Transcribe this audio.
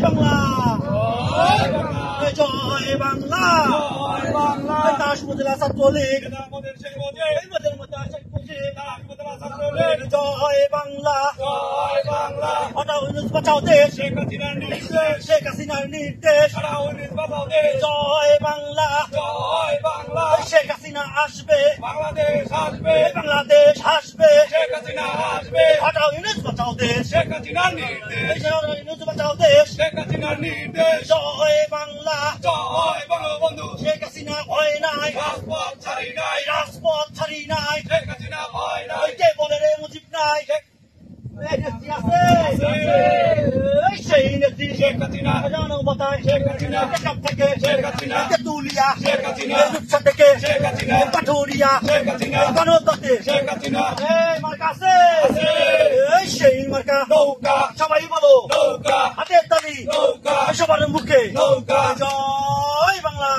বাংলা জয় বাংলা দাস উপজেলা ছাত্রলীগ জয় বাংলা হটাও ইউনূস বাঁচাও দেশ শেখ হাসিনার নির্দেশ জয় বাংলা শেখ হাসিনা আসবে বাংলাদেশ আসবে হটাও ইউনূস বাঁচাও দেশ ইউনূস বাঁচাও দেশ জয় বাংলা বন্ধু শেখ হাসিনা ভয় নাই রাজপথ ছাড়ি নাই কে বলে রে মুজিব নাই সেই নেত্রী জনবতায় থেকে তেতুলিয়া রূপসা থেকে কাঠুরিয়া গণতন্ত্রে মার্কা আছে সেই মার্কা সবাই বলো হাতের তালি সবার মুখে জয় বাংলা।